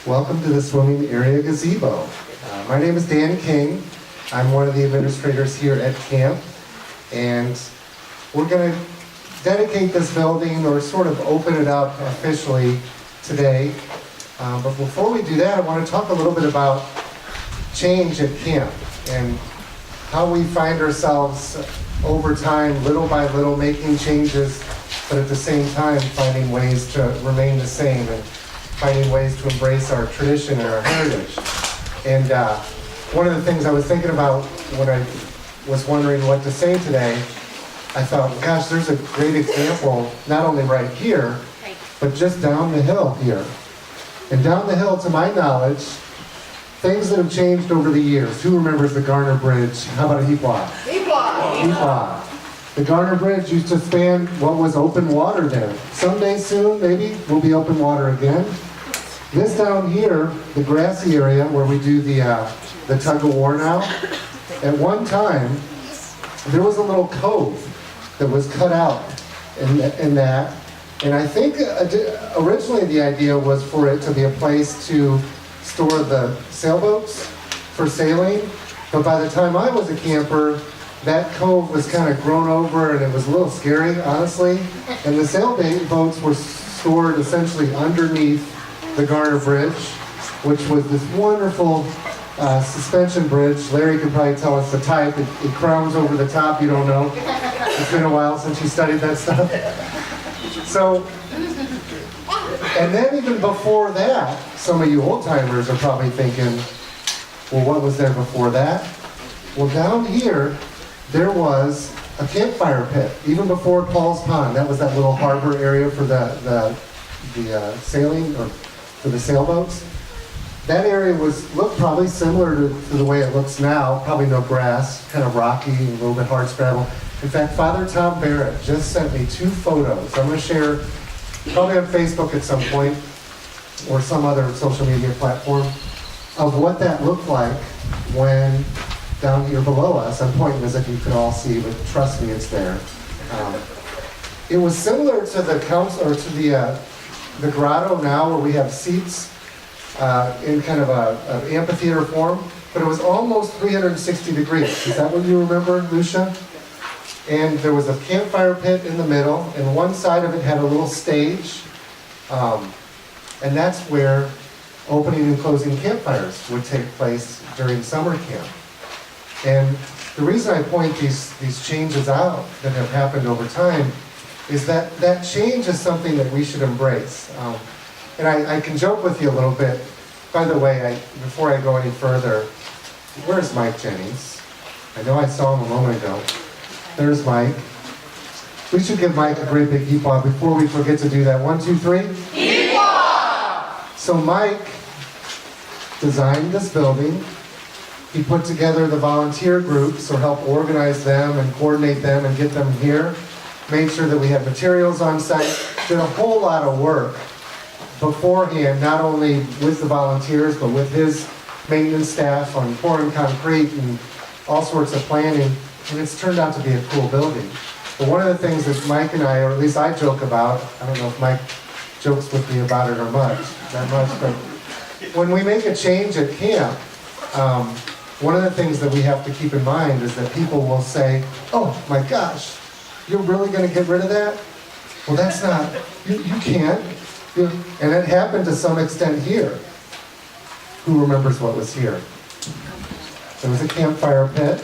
Welcome to the swimming area gazebo. My name is Dan King. I'm one of the administrators here at camp, and we're going to dedicate this building or sort of open it up officially today. But before we do that, I want to talk a little bit about change at camp and how we find ourselves over time, little by little, making changes, but at the same time finding ways to remain the same and finding ways to embrace our tradition and our heritage. And one of the things I was thinking about when I was wondering what to say today, I thought, gosh, there's a great example, not only right here, but just down the hill here. And down the hill, to my knowledge, things that have changed over the years. Who remembers the Garner Bridge? How about a Heepwah? Heepwah. The Garner Bridge used to span what was open water there. Someday soon, maybe, will be open water again. This down here, the grassy area where we do the tug of war now, at one time, there was a little cove that was cut out in that. And I think originally the idea was for it to be a place to store the sailboats for sailing. But by the time I was a camper, that cove was kind of grown over and it was a little scary, honestly. And the sailboats were stored essentially underneath the Garner Bridge, which was this wonderful suspension bridge. Larry could probably tell us the type. It crowns over the top, you don't know. It's been a while since you studied that stuff. So, and then even before that, some of you old-timers are probably thinking, well, what was there before that? Well, down here, there was a campfire pit, even before Paul's Pond. That was that little harbor area for the sailing, or for the sailboats. That area looked probably similar to the way it looks now. Probably no grass, kind of rocky, a little bit hard scrabble. In fact, Father Tom Barrett just sent me 2 photos. I'm going to share probably on Facebook at some point or some other social media platform of what that looked like when down here below us. I'm pointing as if you could all see, but trust me, it's there. It was similar to the council, or to the grotto now, where we have seats in kind of an amphitheater form, but it was almost 360 degrees. Is that what you remember, Lucia? And there was a campfire pit in the middle, and one side of it had a little stage, and that's where opening and closing campfires would take place during summer camp. And the reason I point these changes out that have happened over time is that that change is something that we should embrace. And I can joke with you a little bit. By the way, before I go any further, where's Mike Jennings? I know I saw him a moment ago. There's Mike. We should give Mike a great big Heepwah before we forget to do that. 1, 2, 3. Heepwah! So Mike designed this building. He put together the volunteer groups, or helped organize them and coordinate them and get them here. Made sure that we had materials on site. Did a whole lot of work beforehand, not only with the volunteers, but with his maintenance staff on pouring concrete and all sorts of planning. And it's turned out to be a cool building. But one of the things that Mike and I, or at least I joke about, I don't know if Mike jokes with me about it or that much, but when we make a change at camp, one of the things that we have to keep in mind is that people will say, oh my gosh, you're really going to get rid of that? Well, that's not, you can't. And it happened to some extent here. Who remembers what was here? There was a campfire pit,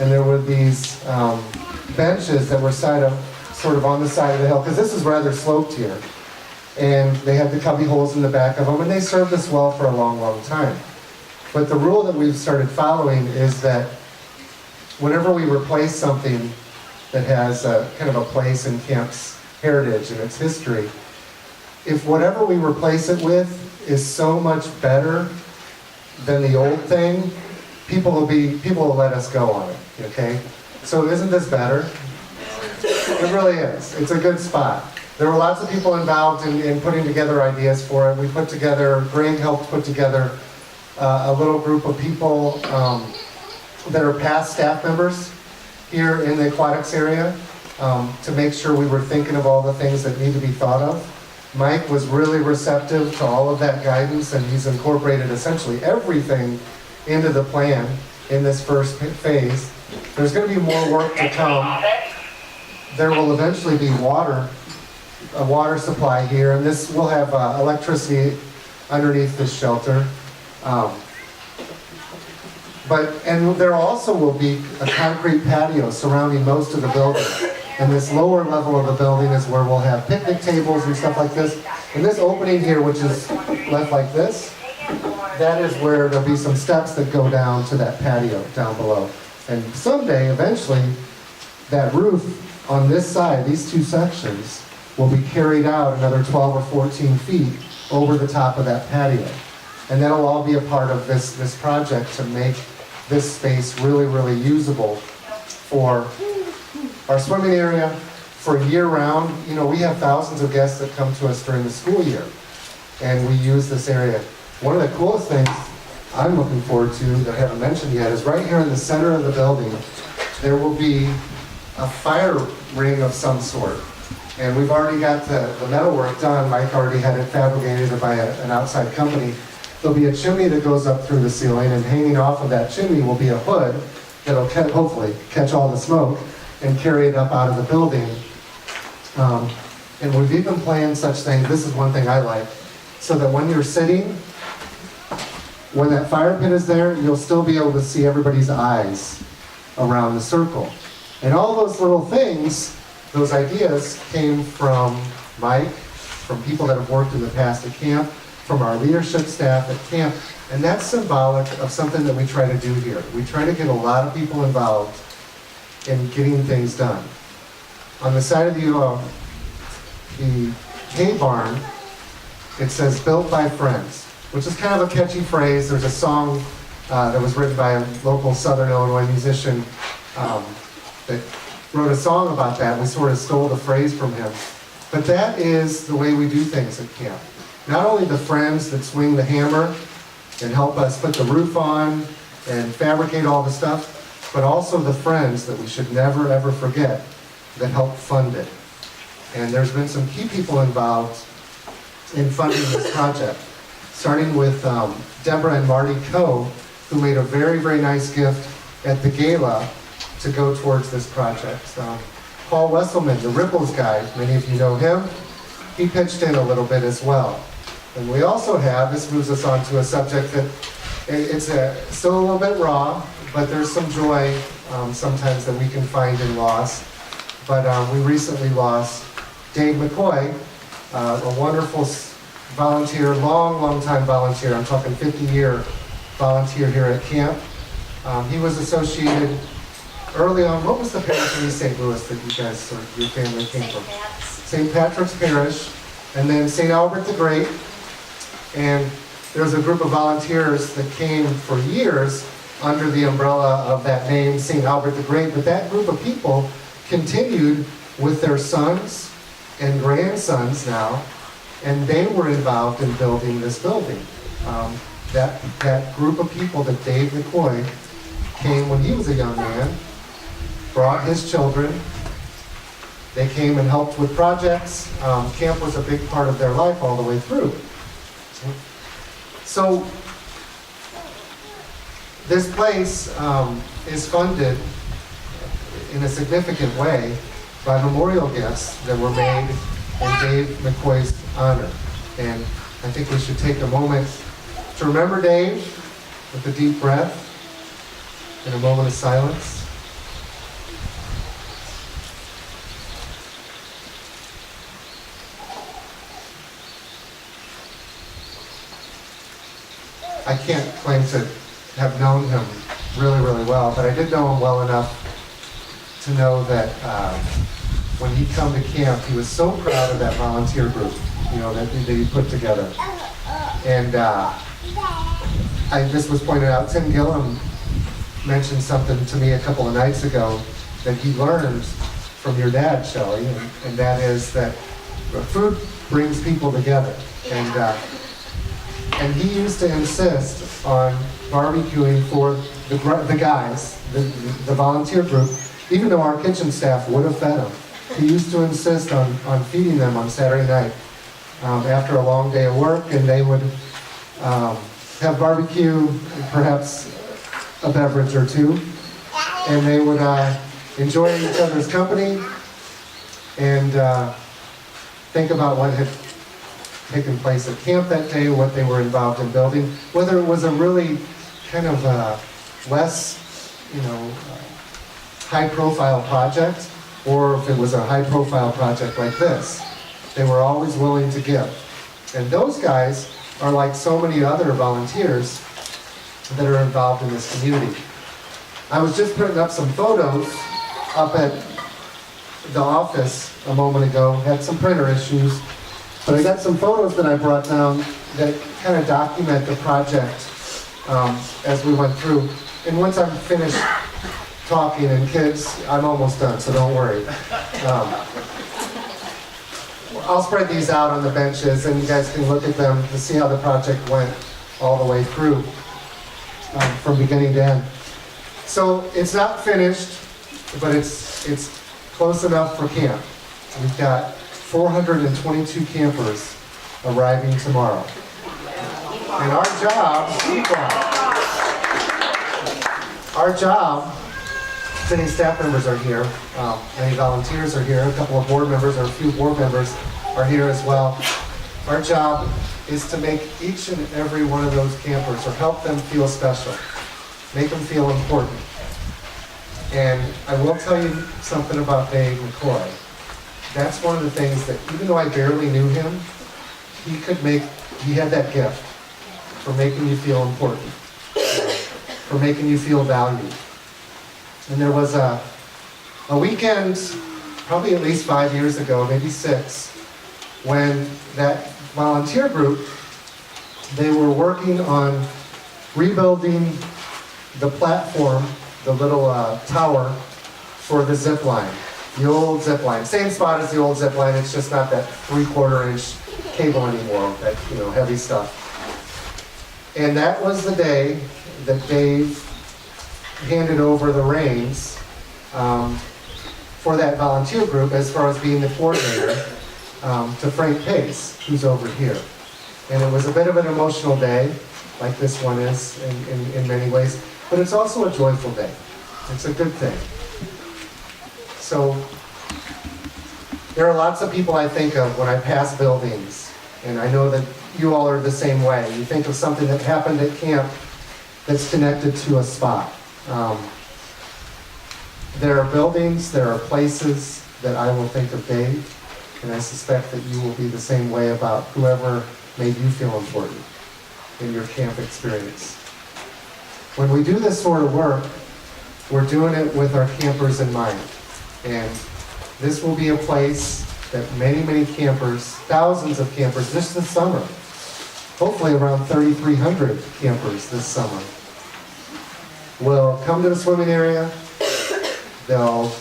and there were these benches that were sort of on the side of the hill, because this is rather sloped here. And they had the cubby holes in the back of them, and they served us well for a long, long time. But the rule that we've started following is that whenever we replace something that has kind of a place in camp's heritage and its history, if whatever we replace it with is so much better than the old thing, people will let us go on it, okay? So isn't this better? It really is. It's a good spot. There were lots of people involved in putting together ideas for it. Greg helped put together a little group of people that are past staff members here in the aquatics area to make sure we were thinking of all the things that need to be thought of. Mike was really receptive to all of that guidance, and he's incorporated essentially everything into the plan in this first phase. There's going to be more work to come. There will eventually be water, a water supply here, and this will have electricity underneath this shelter. And there also will be a concrete patio surrounding most of the building. And this lower level of the building is where we'll have picnic tables and stuff like this. And this opening here, which is left like this, that is where there'll be some steps that go down to that patio down below. And someday, eventually, that roof on this side, these two sections, will be carried out another 12 or 14 feet over the top of that patio. And that'll all be a part of this project to make this space really, really usable for our swimming area, for year-round. You know, we have thousands of guests that come to us during the school year, and we use this area. One of the coolest things I'm looking forward to that I haven't mentioned yet is right here in the center of the building, there will be a fire ring of some sort. And we've already got the metalwork done. Mike already had it fabricated by an outside company. There'll be a chimney that goes up through the ceiling, and hanging off of that chimney will be a hood that'll hopefully catch all the smoke and carry it up out of the building. And we've even planned such things, this is one thing I like, so that when you're sitting, when that fire pit is there, you'll still be able to see everybody's eyes around the circle. And all those little things, those ideas came from Mike, from people that have worked in the past at camp, from our leadership staff at camp, and that's symbolic of something that we try to do here. We try to get a lot of people involved in getting things done. On the side of the hay barn, it says, "Built by Friends," which is kind of a catchy phrase. There's a song that was written by a local Southern Illinois musician that wrote a song about that. We sort of stole the phrase from him. But that is the way we do things at camp. Not only the friends that swing the hammer and help us put the roof on and fabricate all the stuff, but also the friends that we should never ever forget that help fund it. And there's been some key people involved in funding this project, starting with Deborah and Marty Coe, who made a very, very nice gift at the gala to go towards this project. Paul Wesselman, the Ripples guy, many of you know him, he pitched in a little bit as well. And we also have, this moves us on to a subject that it's still a little bit raw, but there's some joy sometimes that we can find in loss. But we recently lost Dave McCoy, a wonderful volunteer, long time volunteer. I'm talking 50-year volunteer here at camp. He was associated early on. What was the parish in East St. Louis that you guys, or your family came from? St. Patrick's Parish, and then St. Albert the Great. And there was a group of volunteers that came for years under the umbrella of that name, St. Albert the Great. But that group of people continued with their sons and grandsons now, and they were involved in building this building. That group of people that Dave McCoy came when he was a young man, brought his children. They came and helped with projects. Camp was a big part of their life all the way through. So this place is funded in a significant way by memorial gifts that were made in Dave McCoy's honor. And I think we should take a moment to remember Dave with a deep breath and a moment of silence. I can't claim to have known him really, really well, but I did know him well enough to know that when he'd come to camp, he was so proud of that volunteer group, you know, that he put together. And this was pointed out, Tim Gillum mentioned something to me a couple of nights ago that he learned from your dad, Shelley, and that is that food brings people together. And he used to insist on barbecuing for the guys, the volunteer group, even though our kitchen staff would have fed them. He used to insist on feeding them on Saturday night. after a long day of work, and they would have barbecue, perhaps a beverage or two, and they would enjoy each other's company and think about what had taken place at camp that day, what they were involved in building, whether it was a really kind of less, high-profile project, or if it was a high-profile project like this. They were always willing to give. And those guys are like so many other volunteers that are involved in this community. I was just putting up some photos up at the office a moment ago, had some printer issues, but I got some photos that I brought down that kind of document the project as we went through. And once I'm finished talking, and kids, I'm almost done, so don't worry. I'll spread these out on the benches, and you guys can look at them to see how the project went all the way through, from beginning to end. So it's not finished, but it's close enough for camp. We've got 422 campers arriving tomorrow. And our job, many staff members are here, many volunteers are here, a couple of board members, or a few board members are here as well. Our job is to make each and every one of those campers, or help them feel special, make them feel important. And I will tell you something about Dave McCoy. That's one of the things that, even though I barely knew him, he had that gift for making you feel important, for making you feel valued. And there was a weekend, probably at least 5 years ago, maybe 6, when that volunteer group, they were working on rebuilding the platform, the little tower for the zip line, the old zip line. Same spot as the old zip line, it's just not that 3/4 inch cable anymore, that heavy stuff. And that was the day that Dave handed over the reins for that volunteer group, as far as being the coordinator, to Frank Pace, who's over here. And it was a bit of an emotional day, like this one is in many ways, but it's also a joyful day. It's a good thing. So there are lots of people I think of when I pass buildings, and I know that you all are the same way. You think of something that happened at camp that's connected to a spot. There are buildings, there are places that I will think of Dave, and I suspect that you will be the same way about whoever made you feel important in your camp experience. When we do this sort of work, we're doing it with our campers in mind. And this will be a place that many, many campers, thousands of campers this summer, hopefully around 3,300 campers this summer, will come to the swimming area. They'll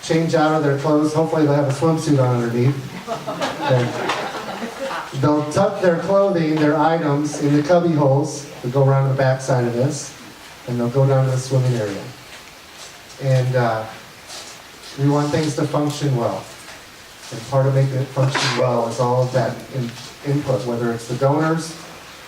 change out of their clothes. Hopefully they'll have a swimsuit on underneath. They'll tuck their clothing, their items, in the cubby holes that go around the back side of this, and they'll go down to the swimming area. And we want things to function well. And part of making it function well is all of that input, whether it's the donors,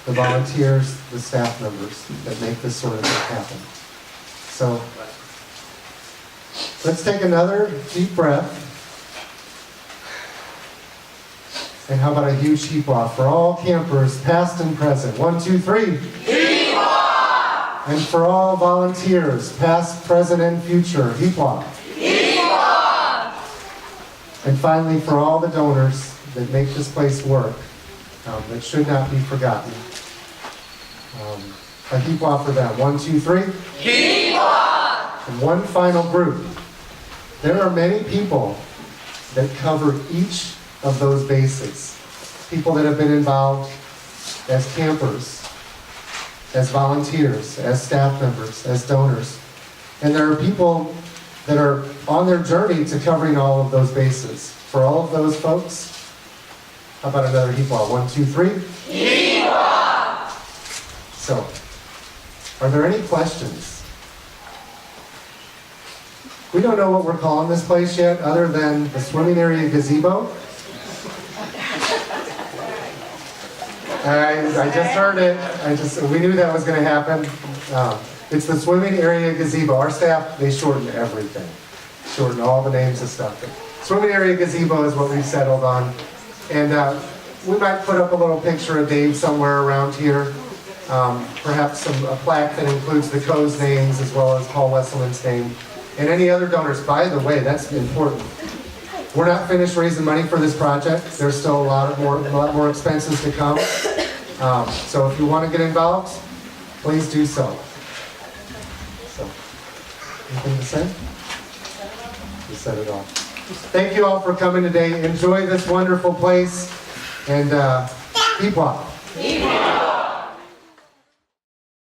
the volunteers, the staff members that make this sort of thing happen. So let's take another deep breath. And how about a huge Heepwah for all campers, past and present. 1, 2, 3. Heepwah! And for all volunteers, past, present, and future. Heepwah! Heepwah! And finally, for all the donors that make this place work, that should not be forgotten. A Heepwah for them. 1, 2, 3. Heepwah! And one final group. There are many people that cover each of those bases. People that have been involved as campers, as volunteers, as staff members, as donors. And there are people that are on their journey to covering all of those bases. For all of those folks, how about another Heepwah? 1, 2, 3. Heepwah! So, are there any questions? We don't know what we're calling this place yet, other than the swimming area gazebo. I just heard it. We knew that was going to happen. It's the swimming area gazebo. Our staff, they shorten everything. Shorten all the names of stuff. Swimming area gazebo is what we've settled on. And we might put up a little picture of Dave somewhere around here. Perhaps a plaque that includes the co's names as well as Paul Wesselman's name. And any other donors. By the way, that's important. We're not finished raising money for this project. There's still a lot more expenses to come. So if you want to get involved, please do so. So, anything to say? You said it all. Thank you all for coming today. Enjoy this wonderful place. And Heepwah.